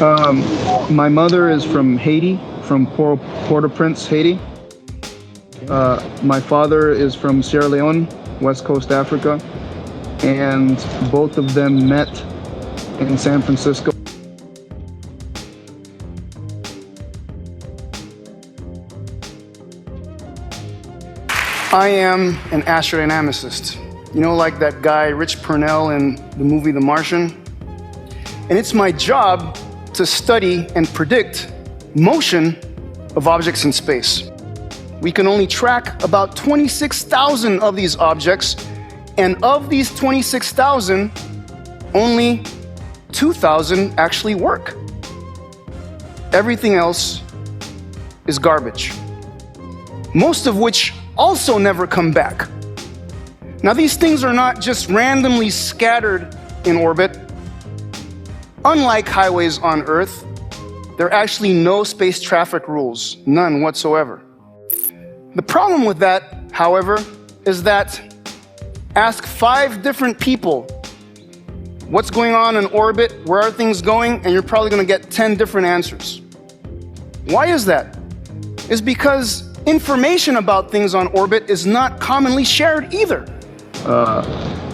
My mother is from Haiti, from Port-au-Prince, Haiti. My father is from Sierra Leone, West Coast Africa, and both of them met in San Francisco. I am an astrodynamicist. You know, like that guy Rich Purnell in the movie The Martian? And it's my job to study and predict motion of objects in space. We can only track about 26,000 of these objects, and of these 26,000, only 2,000 actually work. Everything else is garbage, most of which also never come back. Now, these things are not just randomly scattered in orbit. Unlike highways on Earth, there are actually no space traffic rules, none whatsoever. The problem with that, however, is that ask 5 different people what's going on in orbit, where are things going, and you're probably going to get 10 different answers. Why is that? It's because information about things on orbit is not commonly shared either.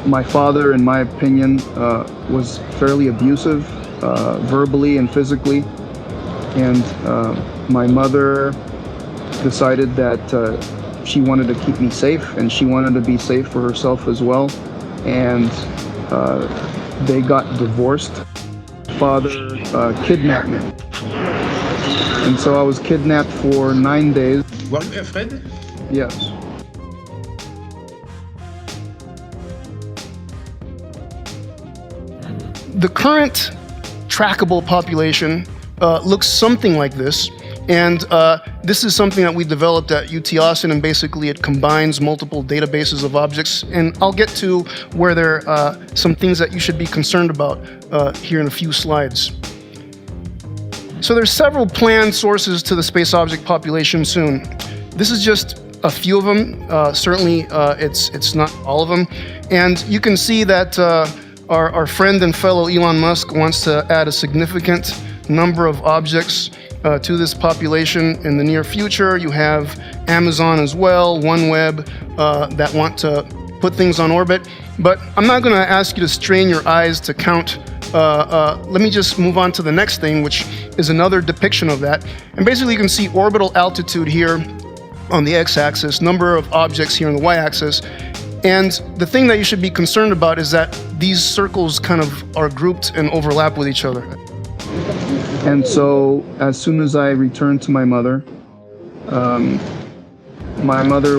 My father, in my opinion, was fairly abusive, verbally and physically. And my mother decided that she wanted to keep me safe, and she wanted to be safe for herself as well. And they got divorced. Father kidnapped me. And so I was kidnapped for 9 days. Were you afraid? Yes. The current trackable population looks something like this. And this is something that we developed at UT Austin, and basically it combines multiple databases of objects. And I'll get to where there are some things that you should be concerned about here in a few slides. So there's several planned sources to the space object population soon. This is just a few of them. Certainly it's not all of them. And you can see that our friend and fellow Elon Musk wants to add a significant number of objects to this population in the near future. You have Amazon as well, OneWeb, that want to put things on orbit. But I'm not going to ask you to strain your eyes to count. Let me just move on to the next thing, which is another depiction of that. And basically you can see orbital altitude here on the x-axis, number of objects here on the y-axis. And the thing that you should be concerned about is that these circles kind of are grouped and overlap with each other. And so as soon as I returned to my mother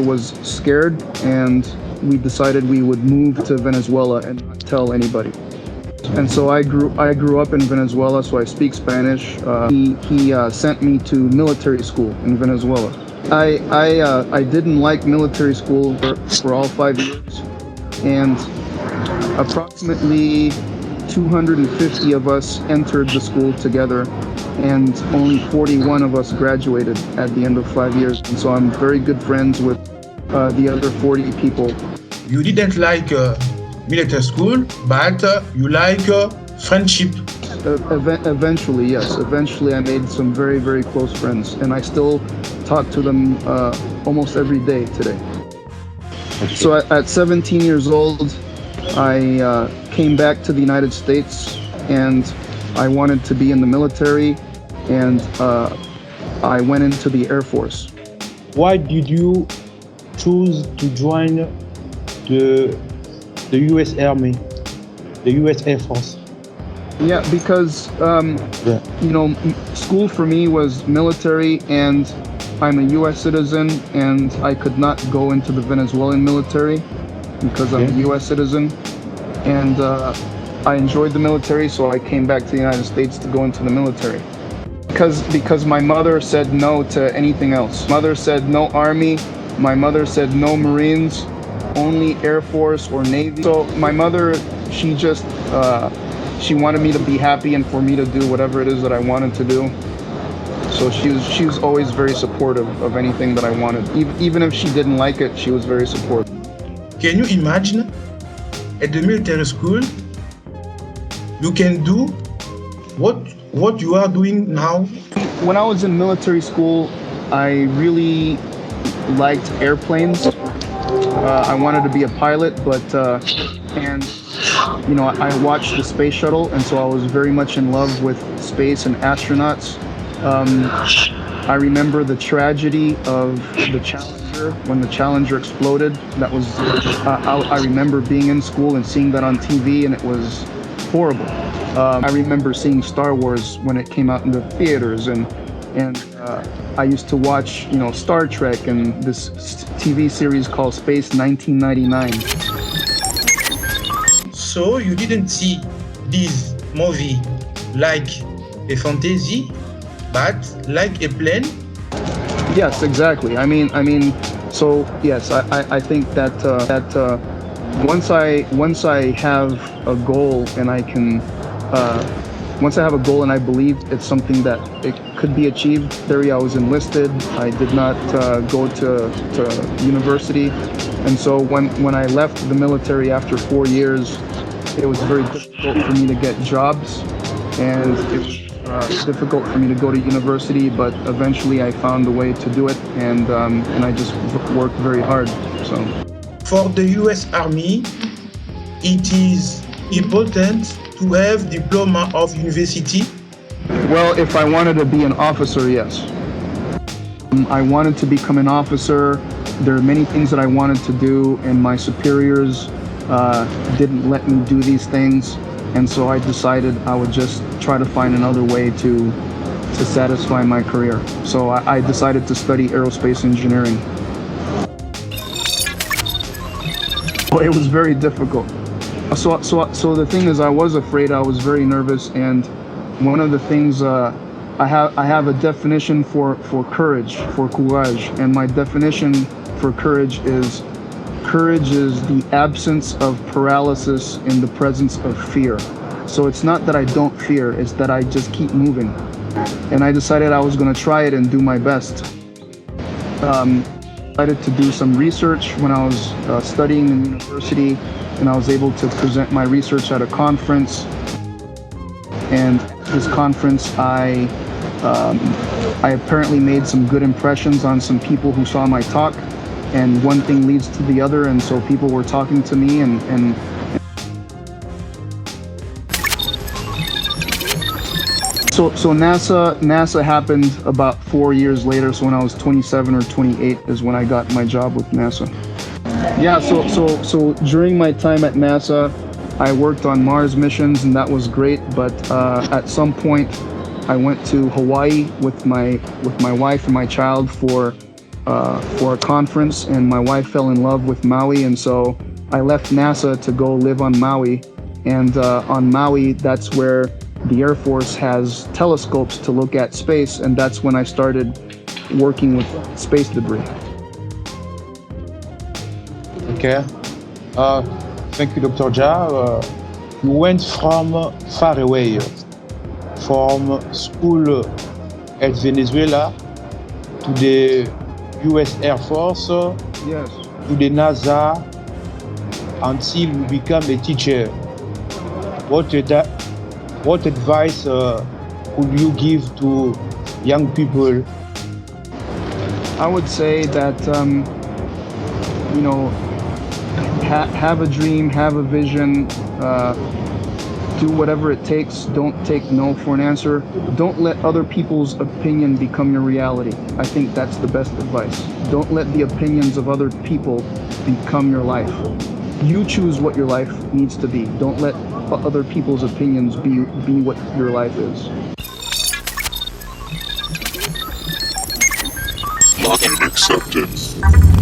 was scared, and we decided we would move to Venezuela and not tell anybody. And so I grew up in Venezuela, so I speak Spanish. He sent me to military school in Venezuela. I didn't like military school for all 5 years, and approximately 250 of us entered the school together, and only 41 of us graduated at the end of 5 years. And so I'm very good friends with the other 40 people. You didn't like military school, but you like friendship. Eventually, yes. Eventually I made some very, very close friends, and I still talk to them almost every day today. So at 17 years old, I came back to the United States, and I wanted to be in the military, and I went into the Air Force. Why did you choose to join the U.S. Army, the U.S. Air Force? Yeah, because you know, school for me was military, and I'm a U.S. citizen, and I could not go into the Venezuelan military because I'm a U.S. citizen. And I enjoyed the military, so I came back to the United States to go into the military. Because my mother said no to anything else. Mother said no Army. My mother said no Marines, only Air Force or Navy. So my mother, she just, she wanted me to be happy and for me to do whatever it is that I wanted to do. So she was always very supportive of anything that I wanted. Even if she didn't like it, she was very supportive. Can you imagine, at the military school, you can do what what you are doing now? When I was in military school, I really liked airplanes. I wanted to be a pilot, and I watched the space shuttle, and so I was very much in love with space and astronauts. I remember the tragedy of the Challenger when the Challenger exploded. That was I remember being in school and seeing that on TV, and it was horrible. I remember seeing Star Wars when it came out in the theaters, and I used to watch, Star Trek and this TV series called Space 1999. So you didn't see this movie like a fantasy, but like a plane? Yes, exactly. So yes, I think that once I have a goal and once I have a goal and I believe it's something that it could be achieved. I was enlisted. I did not go to university, and so when I left the military after 4 years, it was very difficult for me to get jobs, and it was difficult for me to go to university. But eventually, I found a way to do it, and I just worked very hard. So, for the U.S. Army, it is important to have diploma of university. well, if I wanted to be an officer, yes. I wanted to become an officer. There are many things that I wanted to do, and my superiors didn't let me do these things, and so I decided I would just try to find another way to satisfy my career. So I decided to study aerospace engineering. Well, it was very difficult. So the thing is, I was afraid. I was very nervous, and one of the things I have a definition for courage, for courage, and my definition for courage is the absence of paralysis in the presence of fear. So it's not that I don't fear, it's that I just keep moving. And I decided I was going to try it and do my best. I decided to do some research when I was studying in university, and I was able to present my research at a conference. And at this conference, I apparently made some good impressions on some people who saw my talk, and one thing leads to the other, and so people were talking to me, and so NASA happened about 4 years later. So when I was 27 or 28 is when I got my job with NASA. Yeah, so during my time at NASA, I worked on Mars missions, and that was great. But at some point, I went to Hawaii with my wife and my child for a conference, and my wife fell in love with Maui, and so I left NASA to go live on Maui. And on Maui, that's where the Air Force has telescopes to look at space, and that's when I started working with space debris. Okay. Thank you, Dr. Jah. You went from far away, from school at Venezuela to the US Air Force, Yes. to the NASA, until you become a teacher. What advice would you give to young people? I would say that, have a dream, have a vision, do whatever it takes. Don't take no for an answer. Don't let other people's opinion become your reality. I think that's the best advice. Don't let the opinions of other people become your life. You choose what your life needs to be. Don't let other people's opinions be what your life is. Login accepted.